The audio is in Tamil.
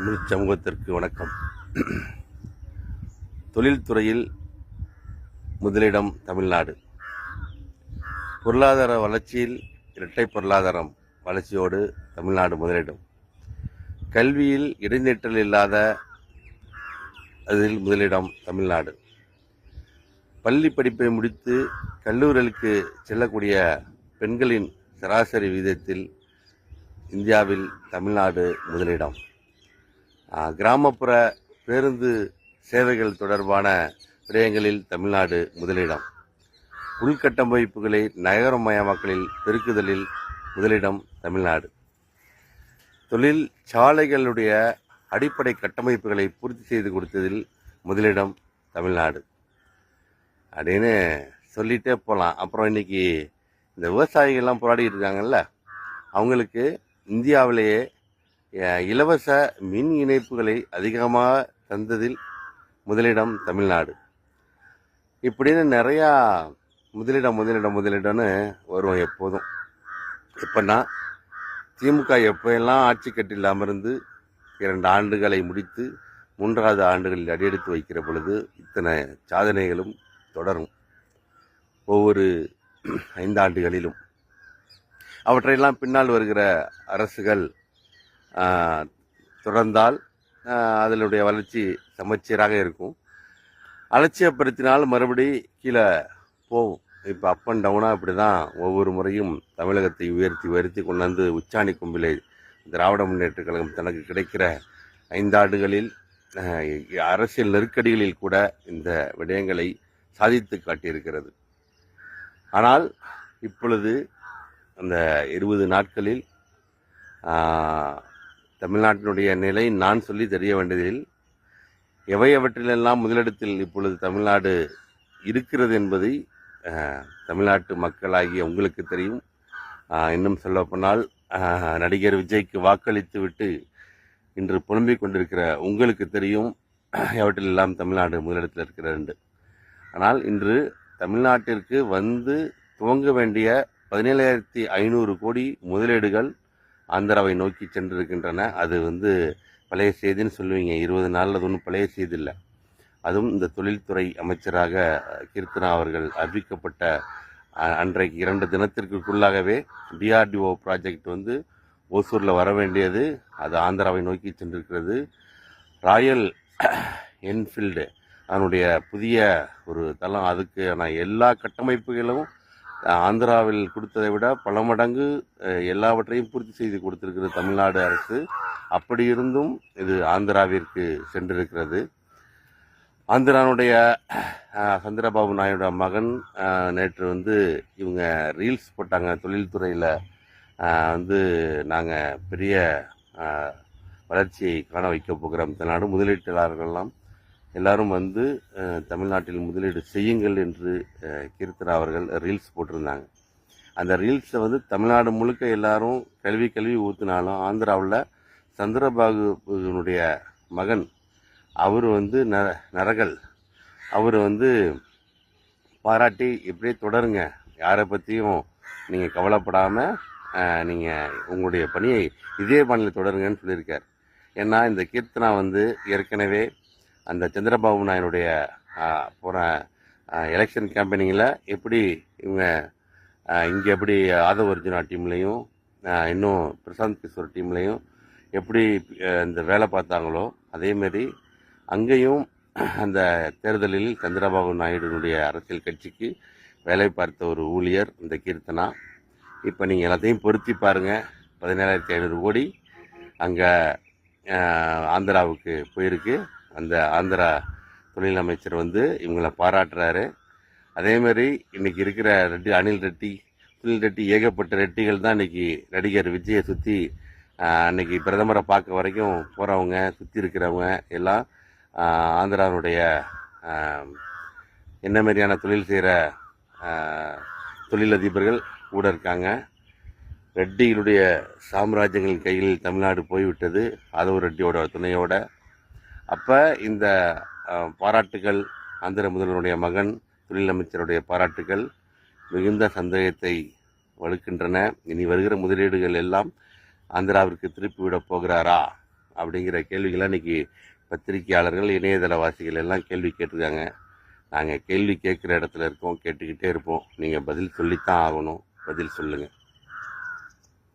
தமிழ் சமூகத்திற்கு வணக்கம். தொழில்துறையில் முதலிடம் தமிழ்நாடு. பொருளாதார வளர்ச்சியில் இரட்டை பொருளாதாரம் வளர்ச்சியோடு தமிழ்நாடு முதலிடம். கல்வியில் இடைநிற்றல் இல்லாத அதில் முதலிடம் தமிழ்நாடு. பள்ளி படிப்பை முடித்து கல்லூரிகளுக்கு செல்லக்கூடிய பெண்களின் சராசரி வீதத்தில் இந்தியாவில் தமிழ்நாடு முதலிடம். கிராமப்புற பேருந்து சேவைகள் தொடர்பான விடயங்களில் தமிழ்நாடு முதலிடம். உள்கட்டமைப்புகளை நகரமயமாக்கலில் பெருக்குதலில் முதலிடம் தமிழ்நாடு. தொழிற்சாலைகளுடைய அடிப்படை கட்டமைப்புகளை பூர்த்தி செய்து கொடுத்ததில் முதலிடம் தமிழ்நாடு அப்படின்னு சொல்லிகிட்டே போகலாம். அப்புறம் இன்னைக்கு இந்த விவசாயிகள்லாம் போராடிட்டு இருக்காங்கல்ல, அவங்களுக்கு இந்தியாவிலேயே இலவச மின் இணைப்புகளை அதிகமாக தந்ததில் முதலிடம் தமிழ்நாடு. இப்படின்னு நிறையா முதலிடம்னு வரும். எப்போதும் எப்பன்னா திமுக எப்போயெல்லாம் ஆட்சி கட்டில் அமர்ந்து 2 ஆண்டுகளை முடித்து 3வது ஆண்டுகளில் அடியெடுத்து வைக்கிற பொழுது இத்தனை சாதனைகளும் தொடரும். ஒவ்வொரு 5 ஆண்டுகளிலும் அவற்றையெல்லாம் பின்னால் வருகிற அரசுகள் தொடர்ந்தால் அதனுடைய வளர்ச்சி சமச்சீராக இருக்கும். அலட்சியப்படுத்தினால் மறுபடி கீழே போகும். இப்போ அப் அண்ட் டவுனாக அப்படி தான் ஒவ்வொரு முறையும் தமிழகத்தை உயர்த்தி கொண்டாந்து உச்சாணி கும்பிலை திராவிட முன்னேற்ற கழகம் தனக்கு கிடைக்கிற 5 ஆண்டுகளில் அரசியல் நெருக்கடிகளில் கூட இந்த விடயங்களை சாதித்து காட்டியிருக்கிறது. ஆனால் இப்பொழுது அந்த 20 நாட்களில் தமிழ்நாட்டினுடைய நிலை நான் சொல்லி தெரிய வேண்டியதில் எவையவற்றிலெல்லாம் முதலிடத்தில் இப்பொழுது தமிழ்நாடு இருக்கிறது என்பதை தமிழ்நாட்டு மக்களாகிய உங்களுக்கு தெரியும். இன்னும் சொல்லப்போனால் நடிகர் விஜய்க்கு வாக்களித்து விட்டு இன்று புலம்பிக் கொண்டிருக்கிற உங்களுக்கு தெரியும் எவற்றிலெல்லாம் தமிழ்நாடு முதலிடத்தில் இருக்கிறது. ஆனால் இன்று தமிழ்நாட்டிற்கு வந்து துவங்க வேண்டிய 17,500 கோடி முதலீடுகள் ஆந்திராவை நோக்கி சென்றிருக்கின்றன. அது பழைய செய்தின்னு சொல்லுவீங்க. 20 நாளில் அது ஒன்றும் பழைய செய்தி இல்லை. அதுவும் இந்த தொழில்துறை அமைச்சராக கீர்த்தனா அவர்கள் அறிவிக்கப்பட்ட அன்றைக்கு 2 தினத்திற்குள்ளாகவே DRDO ப்ராஜெக்ட் ஓசூரில் வர வேண்டியது அது ஆந்திராவை நோக்கி சென்றிருக்கிறது. ராயல் என்ஃபீல்டு அதனுடைய புதிய ஒரு தளம், அதுக்கான எல்லா கட்டமைப்புகளும் ஆந்திராவில் கொடுத்ததை விட பல மடங்கு எல்லாவற்றையும் பூர்த்தி செய்து கொடுத்திருக்கிறது தமிழ்நாடு அரசு. அப்படி இருந்தும் இது ஆந்திராவிற்கு சென்றிருக்கிறது. ஆந்திராவுடைய சந்திரபாபு நாயுடு மகன் நேற்று இவங்க ரீல்ஸ் போட்டாங்க. தொழில்துறையில் நாங்கள் பெரிய வளர்ச்சியை காண வைக்க போகிறோம், தமிழ்நாடு முதலீட்டாளர்கள்லாம் எல்லாரும் தமிழ்நாட்டில் முதலீடு செய்யுங்கள் என்று கீர்த்தனா அவர்கள் ரீல்ஸ் போட்டிருந்தாங்க. அந்த ரீல்ஸை தமிழ்நாடு முழுக்க எல்லாரும் கல்வி ஊற்றினாலும் ஆந்திராவில் சந்திரபாபுனுடைய மகன் அவர் நரகல் அவர் பாராட்டி இப்படியே தொடருங்க, யாரை பற்றியும் நீங்கள் கவலைப்படாமல் நீங்கள் உங்களுடைய பணியை இதே பணியில் தொடருங்கன்னு சொல்லியிருக்கார். ஏன்னா இந்த கீர்த்தனா ஏற்கனவே அந்த சந்திரபாபு நாயுடைய போகிற எலெக்ஷன் கேம்பெயினிங்கில் எப்படி இவங்க இங்கே எப்படி ஆதவ் அர்ஜுனா டீம்லேயும் இன்னும் பிரசாந்த் கிஷோர் டீம்லேயும் எப்படி இந்த வேலை பார்த்தாங்களோ அதேமாரி அங்கேயும் அந்த தேர்தலில் சந்திரபாபு நாயுடுனுடைய அரசியல் கட்சிக்கு வேலை பார்த்த ஒரு ஊழியர் இந்த கீர்த்தனா. இப்போ நீங்கள் எல்லாத்தையும் பொருத்தி பாருங்கள். 17,500 கோடி அங்கே ஆந்திராவுக்கு போயிருக்கு. அந்த ஆந்திரா தொழில் அமைச்சர் இவங்களை பாராட்டுறாரு. அதேமாதிரி இன்றைக்கி இருக்கிற அனில் ரெட்டி, சுனில் ரெட்டி, ஏகப்பட்ட ரெட்டிகள் தான் இன்றைக்கி நடிகர் விஜயை சுற்றி அன்றைக்கி பிரதமரை பார்க்க வரைக்கும் போகிறவங்க, சுற்றி இருக்கிறவங்க எல்லாம் ஆந்திராவுடைய என்ன மாதிரியான தொழில் செய்கிற தொழிலதிபர்கள் கூட இருக்காங்க. ரெட்டிகளுடைய சாம்ராஜ்யங்களின் கையில் தமிழ்நாடு போய்விட்டது ஆதவ் ரெட்டியோட துணையோட. அப்போ இந்த பாராட்டுகள் ஆந்திர முதல்வருடைய மகன் தொழிலமைச்சருடைய பாராட்டுகள் மிகுந்த சந்தேகத்தை வலுக்கின்றன. இனி வருகிற முதலீடுகள் எல்லாம் ஆந்திராவிற்கு திருப்பிவிடப் போகிறாரா அப்படிங்கிற கேள்விகள்லாம் இன்றைக்கி பத்திரிகையாளர்கள் இணையதளவாசிகள் எல்லாம் கேள்வி கேட்டிருக்காங்க. நாங்கள் கேள்வி கேட்குற இடத்துல இருக்கோம், கேட்டுக்கிட்டே இருப்போம். நீங்கள் பதில் சொல்லித்தான் ஆகணும். பதில் சொல்லுங்கள்.